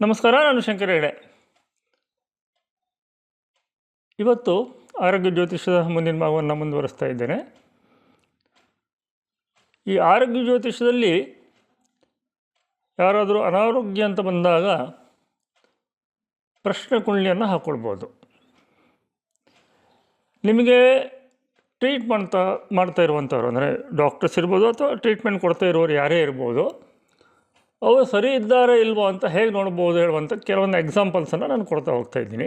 ನಮಸ್ಕಾರ, ನಾನು ಶಂಕರ ಹೆಗಡೆ. ಇವತ್ತು ಆರೋಗ್ಯ ಜ್ಯೋತಿಷದ ಮುಂದಿನ ಭಾಗವನ್ನು ಮುಂದುವರಿಸ್ತಾ ಇದ್ದೇನೆ. ಈ ಆರೋಗ್ಯ ಜ್ಯೋತಿಷದಲ್ಲಿ ಯಾರಾದರೂ ಅನಾರೋಗ್ಯ ಅಂತ ಬಂದಾಗ ಪ್ರಶ್ನೆ ಕುಂಡ್ಲಿಯನ್ನು ಹಾಕ್ಕೊಳ್ಬೋದು. ನಿಮಗೆ ಟ್ರೀಟ್ ಮಾಡ್ತಾ ಇರುವಂಥವ್ರು, ಅಂದರೆ ಡಾಕ್ಟರ್ಸ್ ಇರ್ಬೋದು ಅಥವಾ ಟ್ರೀಟ್ಮೆಂಟ್ ಕೊಡ್ತಾ ಇರೋರು ಯಾರೇ ಇರ್ಬೋದು, ಅವರು ಸರಿ ಇದ್ದಾರೆ ಇಲ್ವೋ ಅಂತ ಹೇಗೆ ನೋಡ್ಬೋದು ಹೇಳುವಂಥ ಕೆಲವೊಂದು ಎಕ್ಸಾಂಪಲ್ಸನ್ನು ನಾನು ಕೊಡ್ತಾ ಹೋಗ್ತಾ ಇದ್ದೀನಿ.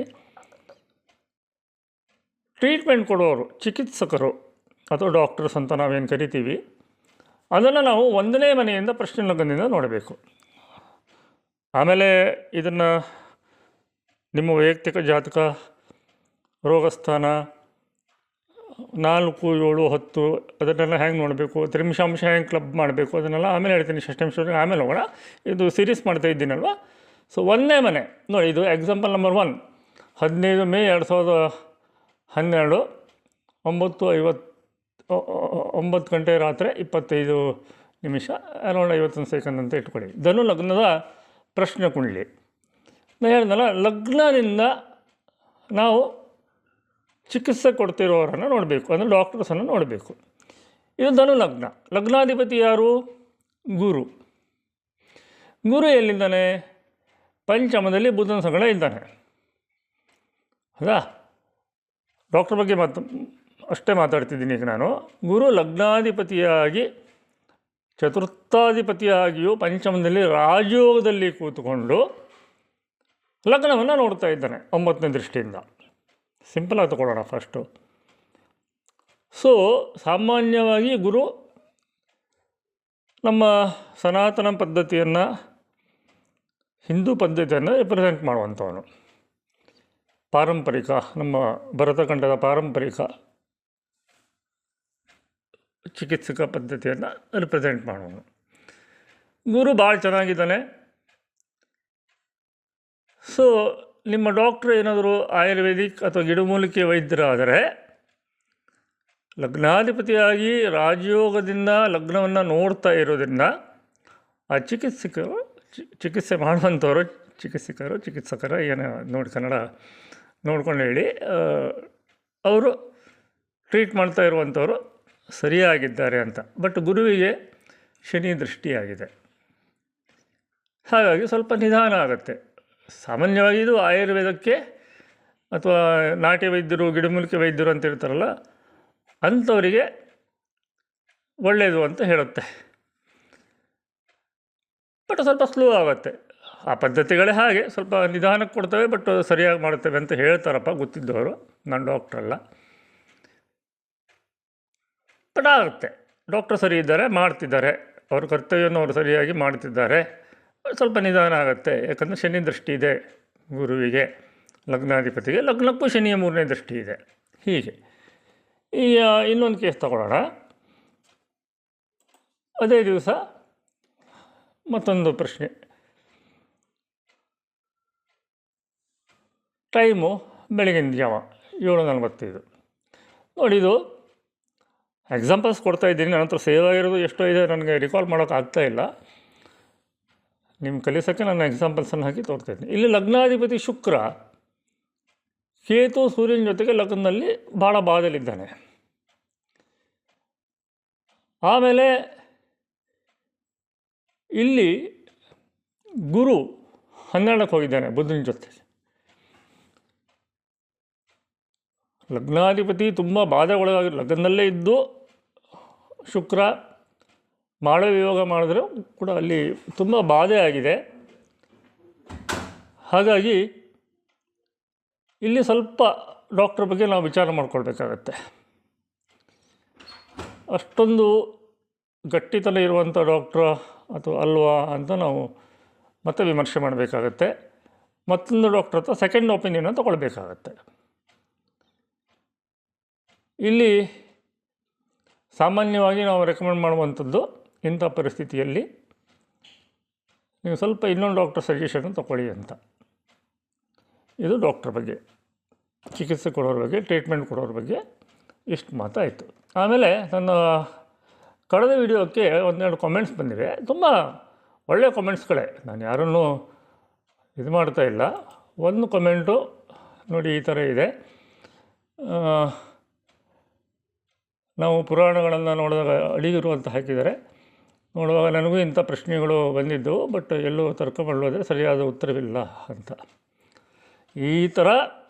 ಟ್ರೀಟ್ಮೆಂಟ್ ಕೊಡೋರು, ಚಿಕಿತ್ಸಕರು ಅಥವಾ ಡಾಕ್ಟರ್ಸ್ ಅಂತ ನಾವೇನು ಕರಿತೀವಿ, ಅದನ್ನು ನಾವು ಒಂದನೇ ಮನೆಯಿಂದ ಪ್ರಶ್ನೆ ಲಗ್ನದಿಂದ ನೋಡಬೇಕು. ಆಮೇಲೆ ಇದನ್ನು ನಿಮ್ಮ ವೈಯಕ್ತಿಕ ಜಾತಕ, ರೋಗಸ್ಥಾನ 4, 7, 10 ಅದನ್ನೆಲ್ಲ ಹೆಂಗೆ ನೋಡಬೇಕು, ತ್ರಿಮಿಷಾಂಶ ಹೆಂಗೆ ಕ್ಲಬ್ ಮಾಡಬೇಕು ಅದನ್ನೆಲ್ಲ ಆಮೇಲೆ ಹೇಳ್ತೀನಿ. ಷಷ್ಠಾಂಶಕ್ಕೆ ಆಮೇಲೆ ಹೋಗೋಣ. ಇದು ಸೀರೀಸ್ ಮಾಡ್ತಾ ಇದ್ದೀನಲ್ವ. ಸೊ ಒಂದನೇ ಮನೆ ನೋಡಿ, ಇದು ಎಕ್ಸಾಂಪಲ್ ನಂಬರ್ 1. 15 ಮೇ 2012 9 ಗಂಟೆ ರಾತ್ರಿ 25 ನಿಮಿಷ ಅರೌಂಡ್ 51 ಸೆಕೆಂಡ್ ಅಂತ ಇಟ್ಕೊಳ್ಳಿ. ಧನು ಲಗ್ನದ ಪ್ರಶ್ನೆ ಕುಂಡ್ಲಿ. ನಾನು ಹೇಳಿದ್ನಲ್ಲ, ಲಗ್ನದಿಂದ ನಾವು ಚಿಕಿತ್ಸೆ ಕೊಡ್ತಿರೋರನ್ನು ನೋಡಬೇಕು, ಅಂದರೆ ಡಾಕ್ಟರ್ಸನ್ನು ನೋಡಬೇಕು. ಇದು ಧನು ಲಗ್ನ. ಲಗ್ನಾಧಿಪತಿ ಯಾರು? ಗುರು. ಗುರು ಎಲ್ಲಿದ್ದಾನೆ? ಪಂಚಮದಲ್ಲಿ ಬುಧನ ಸಂಗಡ ಇದ್ದಾನೆ. ಹೌದಾ? ಡಾಕ್ಟರ್ ಬಗ್ಗೆ ಅಷ್ಟೇ ಮಾತಾಡ್ತಿದ್ದೀನಿ ಈಗ ನಾನು. ಗುರು ಲಗ್ನಾಧಿಪತಿಯಾಗಿ ಚತುರ್ಥಾಧಿಪತಿಯಾಗಿಯೂ ಪಂಚಮದಲ್ಲಿ ರಾಜಯೋಗದಲ್ಲಿ ಕೂತ್ಕೊಂಡು ಲಗ್ನವನ್ನು ನೋಡ್ತಾ ಇದ್ದಾನೆ 9ನೇ ದೃಷ್ಟಿಯಿಂದ. ಸಿಂಪಲಾಗಿ ತಗೊಳ್ಳೋಣ ಫಸ್ಟು. ಸೊ ಸಾಮಾನ್ಯವಾಗಿ ಗುರು ನಮ್ಮ ಸನಾತನ ಪದ್ಧತಿಯನ್ನು, ಹಿಂದೂ ಪದ್ಧತಿಯನ್ನು ರಿಪ್ರೆಸೆಂಟ್ ಮಾಡುವಂಥವನು. ಪಾರಂಪರಿಕ, ನಮ್ಮ ಭರತಖಂಡದ ಪಾರಂಪರಿಕ ಚಿಕಿತ್ಸಕ ಪದ್ಧತಿಯನ್ನು ರಿಪ್ರೆಸೆಂಟ್ ಮಾಡೋನು. ಗುರು ಭಾಳ ಚೆನ್ನಾಗಿದ್ದಾನೆ. ಸೊ ನಿಮ್ಮ ಡಾಕ್ಟ್ರ್ ಏನಾದರೂ ಆಯುರ್ವೇದಿಕ್ ಅಥವಾ ಗಿಡಮೂಲಿಕೆ ವೈದ್ಯರಾದರೆ, ಲಗ್ನಾಧಿಪತಿಯಾಗಿ ರಾಜಯೋಗದಿಂದ ಲಗ್ನವನ್ನು ನೋಡ್ತಾ ಇರೋದ್ರಿಂದ ಆ ಚಿಕಿತ್ಸೆ ಮಾಡುವಂಥವರು, ಚಿಕಿತ್ಸಕರ ಏನು ನೋಡಿ ಕನ್ನಡ ನೋಡ್ಕೊಂಡು ಹೇಳಿ, ಅವರು ಟ್ರೀಟ್ ಮಾಡ್ತಾ ಇರುವಂಥವರು ಸರಿಯಾಗಿದ್ದಾರೆ ಅಂತ. ಬಟ್ ಗುರುವಿಗೆ ಶನಿ ದೃಷ್ಟಿಯಾಗಿದೆ, ಹಾಗಾಗಿ ಸ್ವಲ್ಪ ನಿಧಾನ ಆಗುತ್ತೆ. ಸಾಮಾನ್ಯವಾಗಿ ಇದು ಆಯುರ್ವೇದಕ್ಕೆ ಅಥವಾ ನಾಟಿ ವೈದ್ಯರು, ಗಿಡಮೂಲಿಕೆ ವೈದ್ಯರು ಅಂತ ಇರ್ತಾರಲ್ಲ, ಅಂಥವರಿಗೆ ಒಳ್ಳೆಯದು ಅಂತ ಹೇಳುತ್ತೆ. ಬಟ್ ಸ್ವಲ್ಪ ಸ್ಲೋ ಆಗುತ್ತೆ. ಆ ಪದ್ಧತಿಗಳೇ ಹಾಗೆ, ಸ್ವಲ್ಪ ನಿಧಾನಕ್ಕೆ ಕೊಡ್ತವೆ, ಬಟ್ ಸರಿಯಾಗಿ ಮಾಡ್ತೇವೆ ಅಂತ ಹೇಳ್ತಾರಪ್ಪ ಗೊತ್ತಿದ್ದವರು. ನಾನು ಡಾಕ್ಟ್ರಲ್ಲ, ಬಟ್ ಆಗುತ್ತೆ. ಡಾಕ್ಟ್ರ್ ಸರಿ ಇದ್ದಾರೆ, ಮಾಡ್ತಿದ್ದಾರೆ, ಅವ್ರ ಕರ್ತವ್ಯವನ್ನು ಅವರು ಸರಿಯಾಗಿ ಮಾಡ್ತಿದ್ದಾರೆ. ಸ್ವಲ್ಪ ನಿಧಾನ ಆಗುತ್ತೆ, ಯಾಕಂದರೆ ಶನಿ ದೃಷ್ಟಿ ಇದೆ ಗುರುವಿಗೆ, ಲಗ್ನಾಧಿಪತಿಗೆ. ಲಗ್ನಕ್ಕೂ ಶನಿಯ 3ನೇ ದೃಷ್ಟಿ ಇದೆ. ಹೀಗೆ ಈಗ ಇನ್ನೊಂದು ಕೇಸ್ ತಗೊಳ್ಳೋಣ. ಅದೇ ದಿವಸ ಮತ್ತೊಂದು ಪ್ರಶ್ನೆ. ಟೈಮು ಬೆಳಗಿನ ಜಾವ 7:45. ನೋಡಿ, ಇದು ಎಕ್ಸಾಂಪಲ್ಸ್ ಕೊಡ್ತಾ ಇದ್ದೀನಿ. ನನ್ನ ಹತ್ರ ಸೇವ್ ಆಗಿರೋದು ಎಷ್ಟೋ ಇದೆ, ನನಗೆ ರಿಕಾಲ್ ಮಾಡೋಕ್ಕಾಗ್ತಾಯಿಲ್ಲ. ನಿಮ್ಮ ಕಲಿಸೋಕ್ಕೆ ನಾನು ಎಕ್ಸಾಂಪಲ್ಸನ್ನು ಹಾಕಿ ತೋರ್ತಾಯಿದ್ದೀನಿ. ಇಲ್ಲಿ ಲಗ್ನಾಧಿಪತಿ ಶುಕ್ರ ಕೇತು ಸೂರ್ಯನ ಜೊತೆಗೆ ಲಗ್ನದಲ್ಲಿ ಭಾಳ ಬಾಧಲಿದ್ದಾನೆ. ಆಮೇಲೆ ಇಲ್ಲಿ ಗುರು 12ಕ್ಕೆ ಹೋಗಿದ್ದಾನೆ ಬುಧನ ಜೊತೆ. ಲಗ್ನಾಧಿಪತಿ ತುಂಬ ಬಾಧೆಗೊಳಗಾಗಿ ಲಗ್ನದಲ್ಲೇ ಇದ್ದು ಶುಕ್ರ ಮಾಡೋ ಯೋಗ ಮಾಡಿದ್ರೆ ಕೂಡ ಅಲ್ಲಿ ತುಂಬ ಬಾಧೆ ಆಗಿದೆ. ಹಾಗಾಗಿ ಇಲ್ಲಿ ಸ್ವಲ್ಪ ಡಾಕ್ಟ್ರ್ ಬಗ್ಗೆ ನಾವು ವಿಚಾರ ಮಾಡ್ಕೊಳ್ಬೇಕಾಗತ್ತೆ. ಅಷ್ಟೊಂದು ಗಟ್ಟಿತನ ಇರುವಂಥ ಡಾಕ್ಟ್ರ ಅಥವಾ ಅಲ್ವಾ ಅಂತ ನಾವು ಮತ್ತೆ ವಿಮರ್ಶೆ ಮಾಡಬೇಕಾಗತ್ತೆ. ಮತ್ತೊಂದು ಡಾಕ್ಟ್ರ್ ಹತ್ರ ಸೆಕೆಂಡ್ ಒಪಿನಿಯನ್ ತಗೊಳ್ಬೇಕಾಗತ್ತೆ. ಇಲ್ಲಿ ಸಾಮಾನ್ಯವಾಗಿ ನಾವು ರೆಕಮೆಂಡ್ ಮಾಡುವಂಥದ್ದು, ಇಂಥ ಪರಿಸ್ಥಿತಿಯಲ್ಲಿ ನೀವು ಸ್ವಲ್ಪ ಇನ್ನೊಂದು ಡಾಕ್ಟರ್ ಸಜೆಷನ್ ತಗೊಳ್ಳಿ ಅಂತ. ಇದು ಡಾಕ್ಟ್ರ್ ಬಗ್ಗೆ, ಚಿಕಿತ್ಸೆ ಕೊಡೋರ ಬಗ್ಗೆ, ಟ್ರೀಟ್ಮೆಂಟ್ ಕೊಡೋರ ಬಗ್ಗೆ ಇಷ್ಟು ಮಾತಾಯಿತು. ಆಮೇಲೆ ನನ್ನ ಕಳೆದ ವಿಡಿಯೋಕ್ಕೆ ಒಂದೆರಡು ಕಾಮೆಂಟ್ಸ್ ಬಂದಿವೆ. ತುಂಬ ಒಳ್ಳೆಯ ಕಾಮೆಂಟ್ಸ್ಗಳೇ. ನಾನು ಯಾರನ್ನೂ ಇದು ಮಾಡ್ತಾ ಇಲ್ಲ. ಒಂದು ಕಮೆಂಟು ನೋಡಿ ಈ ಥರ ಇದೆ. ನಾವು ಪುರಾಣಗಳನ್ನು ನೋಡಿದಾಗ ಅಡಿಗರು ಅಂತ ಹಾಕಿದ್ದಾರೆ. ನೋಡುವಾಗ ನನಗೂ ಇಂಥ ಪ್ರಶ್ನೆಗಳು ಬಂದಿದ್ದವು, ಬಟ್ ಎಲ್ಲೂ ತರ್ಕ ಮಾಡೋದ್ರೆ ಸರಿಯಾದ ಉತ್ತರವಿಲ್ಲ ಅಂತ. ಈ ಥರ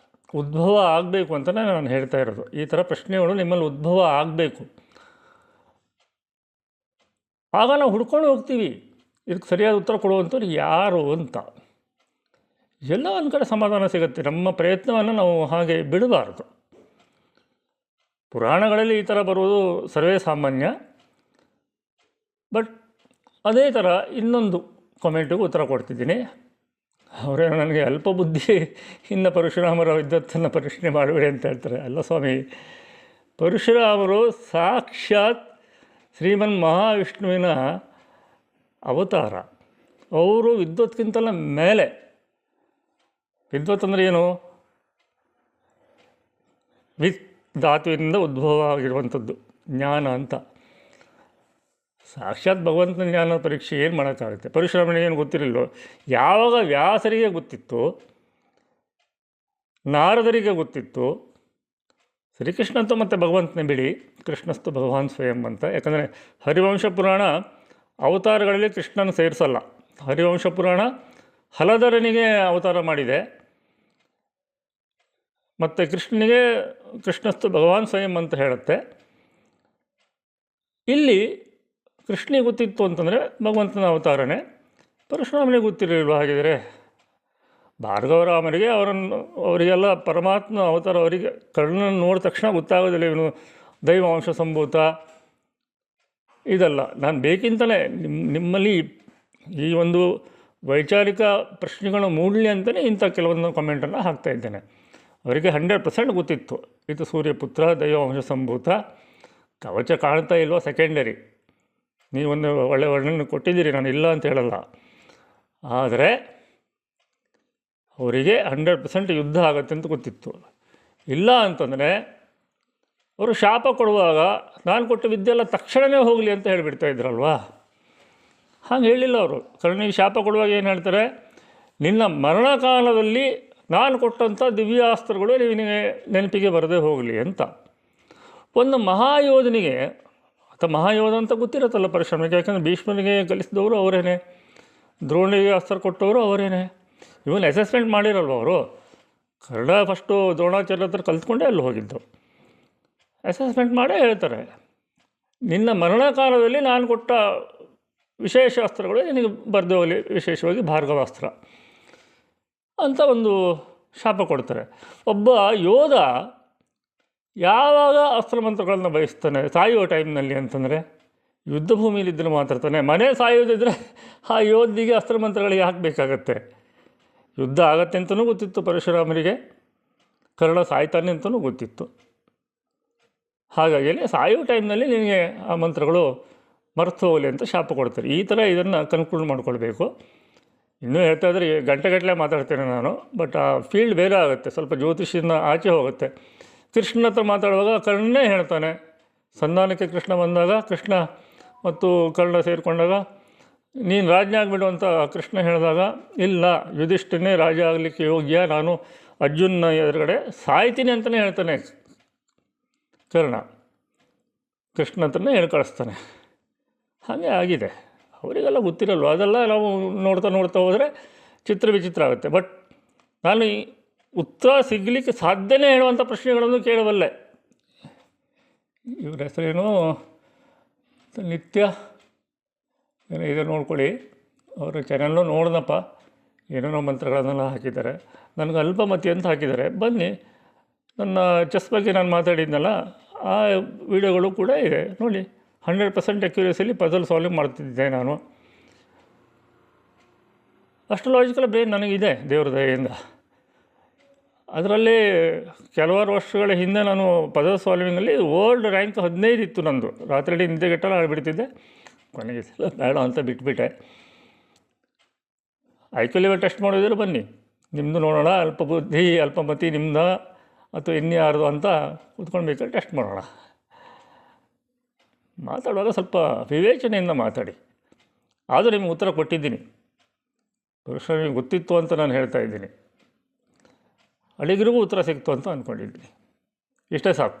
ಉದ್ಭವ ಆಗಬೇಕು ಅಂತಲೇ ನಾನು ಹೇಳ್ತಾ ಇರೋದು. ಈ ಥರ ಪ್ರಶ್ನೆಗಳು ನಿಮ್ಮಲ್ಲಿ ಉದ್ಭವ ಆಗಬೇಕು. ಆಗ ನಾವು ಹುಡ್ಕೊಂಡು ಹೋಗ್ತೀವಿ ಇದಕ್ಕೆ ಸರಿಯಾದ ಉತ್ತರ ಕೊಡುವಂಥವ್ರು ಯಾರು ಅಂತ. ಎಲ್ಲ ಒಂದು ಕಡೆ ಸಮಾಧಾನ ಸಿಗುತ್ತೆ. ನಮ್ಮ ಪ್ರಯತ್ನವನ್ನು ನಾವು ಹಾಗೆ ಬಿಡಬಾರ್ದು. ಪುರಾಣಗಳಲ್ಲಿ ಈ ಥರ ಬರುವುದು ಸರ್ವೇ ಸಾಮಾನ್ಯ. ಬಟ್ ಅದೇ ಥರ ಇನ್ನೊಂದು ಕಮೆಂಟಿಗೂ ಉತ್ತರ ಕೊಡ್ತಿದ್ದೀನಿ. ಅವರೇ ನನಗೆ ಅಲ್ಪ ಬುದ್ಧಿ ಇನ್ನು ಪರಶುರಾಮರ ವಿದ್ವತ್ತನ್ನು ಪ್ರಶ್ನೆ ಮಾಡಬೇಡಿ ಅಂತ ಹೇಳ್ತಾರೆ. ಅಲ್ಲ ಸ್ವಾಮಿ, ಪರಶುರಾಮರು ಸಾಕ್ಷಾತ್ ಶ್ರೀಮನ್ ಮಹಾವಿಷ್ಣುವಿನ ಅವತಾರ. ಅವರು ವಿದ್ವತ್ಗಿಂತಲ ಮೇಲೆ. ವಿದ್ವತ್ ಅಂದರೆ ಏನು? ವಿತ್ ಧಾತುವಿನಿಂದ ಉದ್ಭವ ಆಗಿರುವಂಥದ್ದು ಜ್ಞಾನ ಅಂತ. ಸಾಕ್ಷಾತ್ ಭಗವಂತನ ಜ್ಞಾನ ಪರೀಕ್ಷೆ ಏನು ಮಾಡೋಕ್ಕಾಗುತ್ತೆ? ಪರಶುರಾಮನಿಗೆ ಏನು ಗೊತ್ತಿರಲಿಲ್ಲೋ? ಯಾವಾಗ ವ್ಯಾಸರಿಗೆ ಗೊತ್ತಿತ್ತು, ನಾರದರಿಗೆ ಗೊತ್ತಿತ್ತು, ಶ್ರೀಕೃಷ್ಣ ಅಂತೂ ಮತ್ತು ಭಗವಂತನೇ ಬಿಡಿ, ಕೃಷ್ಣಸ್ತು ಭಗವಾನ್ ಸ್ವಯಂ ಅಂತ. ಯಾಕಂದರೆ ಹರಿವಂಶ ಪುರಾಣ ಅವತಾರಗಳಲ್ಲಿ ಕೃಷ್ಣನ ಸೇರಿಸಲ್ಲ. ಹರಿವಂಶ ಪುರಾಣ ಹಲಧರನಿಗೆ ಅವತಾರ ಮಾಡಿದೆ, ಮತ್ತು ಕೃಷ್ಣನಿಗೆ ಕೃಷ್ಣಸ್ತು ಭಗವಾನ್ ಸ್ವಯಂ ಅಂತ ಹೇಳುತ್ತೆ. ಇಲ್ಲಿ ಕೃಷ್ಣಿಗೆ ಗೊತ್ತಿತ್ತು ಅಂತಂದರೆ ಭಗವಂತನ ಅವತಾರನೇ. ಪರಶುರಾಮನಿಗೆ ಗೊತ್ತಿರಲಿಲ್ವ? ಹಾಗಿದ್ರೆ ಭಾರ್ಗವರಾಮರಿಗೆ ಅವರಿಗೆಲ್ಲ ಪರಮಾತ್ಮ ಅವತಾರ. ಅವರಿಗೆ ಕರ್ಣನ ನೋಡಿದ ತಕ್ಷಣ ಗೊತ್ತಾಗೋದಿಲ್ಲ ಇವನು ದೈವಾಂಶ ಸಂಭೂತ ಇದಲ್ಲ. ನಾನು ಬೇಕಿಂತಲೇ ನಿಮ್ಮಲ್ಲಿ ಈ ಒಂದು ವೈಚಾರಿಕ ಪ್ರಶ್ನೆಗಳು ಮೂಡಲಿ ಅಂತಲೇ ಇಂಥ ಕೆಲವೊಂದು ಕಮೆಂಟನ್ನು ಹಾಕ್ತಾಯಿದ್ದೇನೆ. ಅವರಿಗೆ 100% ಗೊತ್ತಿತ್ತು ಇದು ಸೂರ್ಯಪುತ್ರ ದೈವಾಂಶ ಸಂಭೂತ. ಕವಚ ಕಾಣ್ತಾ ಇಲ್ವೋ ಸೆಕೆಂಡರಿ. ನೀವೊಂದು ಒಳ್ಳೆಯ ವರ್ಣನೆ ಕೊಟ್ಟಿದ್ದೀರಿ, ನಾನು ಇಲ್ಲ ಅಂತ ಹೇಳಲ್ಲ. ಆದರೆ ಅವರಿಗೆ 100% ಯುದ್ಧ ಆಗುತ್ತೆ ಅಂತ ಗೊತ್ತಿತ್ತು. ಇಲ್ಲ ಅಂತಂದರೆ ಅವರು ಶಾಪ ಕೊಡುವಾಗ ನಾನು ಕೊಟ್ಟ ವಿದ್ಯೆ ಎಲ್ಲ ತಕ್ಷಣವೇ ಹೋಗಲಿ ಅಂತ ಹೇಳಿಬಿಡ್ತಾ ಇದ್ರಲ್ವಾ? ಹಾಗೆ ಹೇಳಿಲ್ಲ ಅವರು. ಕರ್ಣಿಗೆ ಶಾಪ ಕೊಡುವಾಗ ಏನು ಹೇಳ್ತಾರೆ? ನಿನ್ನ ಮರಣಕಾಲದಲ್ಲಿ ನಾನು ಕೊಟ್ಟಂಥ ದಿವ್ಯಾಸ್ತ್ರಗಳು ನಿನಗೆ ನೆನಪಿಗೆ ಬರದೇ ಹೋಗಲಿ ಅಂತ. ಒಂದು ಮಹಾಯೋಧನಿಗೆ ಅಥವಾ ಮಹಾಯೋಧ ಅಂತ ಗೊತ್ತಿರುತ್ತಲ್ಲ ಪರಶುರಾಮನಿಗೆ. ಯಾಕಂದರೆ ಭೀಷ್ಮನಿಗೆ ಕಲಿಸಿದವರು ಅವರೇನೆ, ದ್ರೋಣಿಗೆ ಅಸ್ತ್ರ ಕೊಟ್ಟವರು ಅವರೇನೆ. ಇವನ್ ಅಸೆಸ್ಮೆಂಟ್ ಮಾಡಿರಲ್ವ ಅವರು? ಕರ್ಣ ಫಸ್ಟು ದ್ರೋಣಾಚಾರ್ಯ ಹತ್ರ ಕಲ್ತ್ಕೊಂಡೇ ಅಲ್ಲಿ ಹೋಗಿದ್ದು. ಅಸೆಸ್ಮೆಂಟ್ ಮಾಡೇ ಹೇಳ್ತಾರೆ, ನಿನ್ನ ಮರಣಕಾಲದಲ್ಲಿ ನಾನು ಕೊಟ್ಟ ವಿಶೇಷ ಅಸ್ತ್ರಗಳು ನಿನಗೆ ಬರೆದು ಹೋಗಲಿ, ವಿಶೇಷವಾಗಿ ಭಾರ್ಗವಾಸ್ತ್ರ ಅಂತ ಒಂದು ಶಾಪ ಕೊಡ್ತಾರೆ. ಒಬ್ಬ ಯೋಧ ಯಾವಾಗ ಅಸ್ತ್ರಮಂತ್ರಗಳನ್ನು ಬಯಸ್ತಾನೆ ಸಾಯುವ ಟೈಮ್ನಲ್ಲಿ ಅಂತಂದರೆ? ಯುದ್ಧ ಭೂಮಿಯಲ್ಲಿದ್ದರೆ ಮಾತ್ರ ತಾನೆ. ಮನೆ ಸಾಯೋದಿದ್ದರೆ ಆ ಯೋಧಿಗೆ ಅಸ್ತ್ರಮಂತ್ರಗಳಿಗೆ ಹಾಕಬೇಕಾಗತ್ತೆ. ಯುದ್ಧ ಆಗತ್ತೆ ಅಂತಲೂ ಗೊತ್ತಿತ್ತು ಪರಶುರಾಮರಿಗೆ, ಕರ್ಣ ಸಾಯ್ತಾನೆ ಅಂತಲೂ ಗೊತ್ತಿತ್ತು. ಹಾಗಾಗಿ ಸಾಯುವ ಟೈಮ್ನಲ್ಲಿ ನಿನಗೆ ಆ ಮಂತ್ರಗಳು ಮರೆತು ಹೋಗಲಿ ಅಂತ ಶಾಪ ಕೊಡ್ತಾರೆ. ಈ ಥರ ಇದನ್ನು ಕನ್ಕ್ಲೂಡ್ ಮಾಡ್ಕೊಳ್ಬೇಕು. ಇನ್ನೂ ಹೇಳ್ತಾ ಇದ್ರೆ ಗಂಟೆಗಟ್ಟಲೆ ಮಾತಾಡ್ತೇನೆ ನಾನು, ಬಟ್ ಆ ಫೀಲ್ಡ್ ಬೇರೆ ಆಗುತ್ತೆ, ಸ್ವಲ್ಪ ಜ್ಯೋತಿಷಿನ ಆಚೆ ಹೋಗುತ್ತೆ. ಕೃಷ್ಣನ ಹತ್ರ ಮಾತಾಡುವಾಗ ಕರ್ಣನೇ ಹೇಳ್ತಾನೆ, ಸಂಧಾನಕ್ಕೆ ಕೃಷ್ಣ ಬಂದಾಗ, ಕೃಷ್ಣ ಮತ್ತು ಕರ್ಣ ಸೇರಿಕೊಂಡಾಗ ನೀನು ರಾಜ್ಞೆ ಆಗಿಬಿಡು ಅಂತ ಕೃಷ್ಣ ಹೇಳಿದಾಗ, ಇಲ್ಲ ಯುಧಿಷ್ಠಿರನೇ ರಾಜ ಆಗಲಿಕ್ಕೆ ಯೋಗ್ಯ, ನಾನು ಅರ್ಜುನ ಎದುರುಗಡೆ ಸಾಯ್ತೀನಿ ಅಂತಲೇ ಹೇಳ್ತಾನೆ ಕರ್ಣ. ಕೃಷ್ಣ ಹತ್ರನೇ ಹೇಳಿ ಕಳಿಸ್ತಾನೆ. ಹಾಗೆ ಆಗಿದೆ. ಅವರಿಗೆಲ್ಲ ಗೊತ್ತಿರಲ್ವ? ಅದೆಲ್ಲ ನಾವು ನೋಡ್ತಾ ಹೋದರೆ ಚಿತ್ರ ವಿಚಿತ್ರ ಆಗುತ್ತೆ. ಬಟ್ ನಾನು ಈ ಉತ್ತರ ಸಿಗಲಿಕ್ಕೆ ಸಾಧ್ಯನೇ ಹೇಳುವಂಥ ಪ್ರಶ್ನೆಗಳನ್ನು ಕೇಳಬಲ್ಲೆ. ಇವ್ರ ಹೆಸರೇನು ನಿತ್ಯ ಏನೋ ಇದೆ, ನೋಡ್ಕೊಳ್ಳಿ ಅವರ ಚಾನಲ್ಲು ನೋಡ್ದಪ್ಪ. ಏನೇನೋ ಮಂತ್ರಗಳನ್ನೆಲ್ಲ ಹಾಕಿದ್ದಾರೆ. ನನಗೆ ಅಲ್ಪಮತಿ ಅಂತ ಹಾಕಿದ್ದಾರೆ. ಬನ್ನಿ, ನನ್ನ ಚೆಸ್ ಬಗ್ಗೆ ನಾನು ಮಾತಾಡಿದ್ನಲ್ಲ ಆ ವಿಡಿಯೋಗಳು ಕೂಡ ಇದೆ ನೋಡಿ. 100% ಅಕ್ಯುರೇಸಿಯಲ್ಲಿ ಪಜಲ್ ಸಾಲ್ವ್ ಮಾಡ್ತಿದ್ದೆ ನಾನು. ಅಷ್ಟು ಲಾಜಿಕಲ್ ಬ್ರೈನ್ ನನಗಿದೆ ದೇವರ ದಯೆಯಿಂದ. ಅದರಲ್ಲಿ ಕೆಲವಾರು ವರ್ಷಗಳ ಹಿಂದೆ ನಾನು ಪಜಲ್ ಸಾಲ್ವಿಂಗಲ್ಲಿ ವರ್ಲ್ಡ್ ರ್ಯಾಂಕ್ 15 ಇತ್ತು ನಂದು. ರಾತ್ರಿ ನಿದ್ದೆಗೆಟ್ಟಲ್ಲ ಆಡ್ಬಿಡ್ತಿದ್ದೆ. ಕೊನೆಗೆ ಬೇಡ ಅಂತ ಬಿಟ್ಬಿಟ್ಟೆ. ಐಕ್ಯು ಲೆವೆಲ್ ಟೆಸ್ಟ್ ಮಾಡೋದಿದ್ರೆ ಬನ್ನಿ, ನಿಮ್ಮದು ನೋಡೋಣ. ಅಲ್ಪಬುದ್ಧಿ ಅಲ್ಪಮತಿ ನಿಮ್ಮದ ಅಥವಾ ಇನ್ಯಾರ್ದು ಅಂತ ಕೂತ್ಕೊಂಡು ಟೆಸ್ಟ್ ಮಾಡೋಣ. ಮಾತಾಡುವಾಗ ಸ್ವಲ್ಪ ವಿವೇಚನೆಯಿಂದ ಮಾತಾಡಿ. ಆದರೂ ನಿಮಗೆ ಉತ್ತರ ಕೊಟ್ಟಿದ್ದೀನಿ. ಬಹುಶಃ ನಿಮಗೆ ಗೊತ್ತಿತ್ತು ಅಂತ ನಾನು ಹೇಳ್ತಾ ಇದ್ದೀನಿ. ಅಡಿಗರಿಗೂ ಉತ್ತರ ಸಿಕ್ತು ಅಂತ ಅಂದ್ಕೊಂಡಿದ್ದೀನಿ. ಇಷ್ಟೇ ಸಾಕು.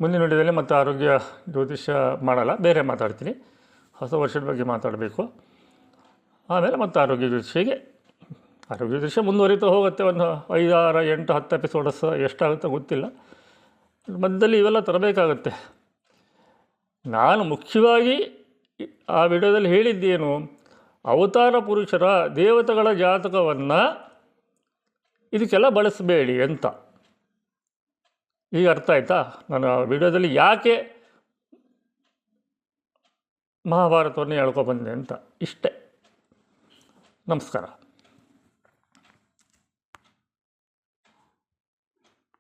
ಮುಂದಿನ ವಿಡಿಯೋದಲ್ಲಿ ಮತ್ತೆ ಆರೋಗ್ಯ ಜ್ಯೋತಿಷ್ಯ ಮಾಡಲ್ಲ, ಬೇರೆ ಮಾತಾಡ್ತೀನಿ. ಹೊಸ ವರ್ಷದ ಬಗ್ಗೆ ಮಾತಾಡಬೇಕು. ಆಮೇಲೆ ಮತ್ತೆ ಆರೋಗ್ಯ ಜ್ಯೋತಿಷ್ಯ ಮುಂದುವರಿತಾ ಹೋಗುತ್ತೆ. ಒಂದು 5, 6, 8, 10 ಎಪಿಸೋಡಸ್ ಎಷ್ಟಾಗುತ್ತೋ ಗೊತ್ತಿಲ್ಲ. ಮಧ್ಯದಲ್ಲಿ ಇವೆಲ್ಲ ತರಬೇಕಾಗತ್ತೆ. ನಾನು ಮುಖ್ಯವಾಗಿ ಆ ವಿಡಿಯೋದಲ್ಲಿ ಹೇಳಿದ್ದೇನು, ಅವತಾರ ಪುರುಷರ ದೇವತೆಗಳ ಜಾತಕವನ್ನು ಇದಕ್ಕೆಲ್ಲ ಬಳಸಬೇಡಿ ಅಂತ. ಈಗ ಅರ್ಥ ಆಯ್ತಾ ನಾನು ಆ ವಿಡಿಯೋದಲ್ಲಿ ಯಾಕೆ ಮಹಾಭಾರತವನ್ನು ಹೇಳ್ಕೊಬಂದೆ ಅಂತ. ಇಷ್ಟೇ. ನಮಸ್ಕಾರ.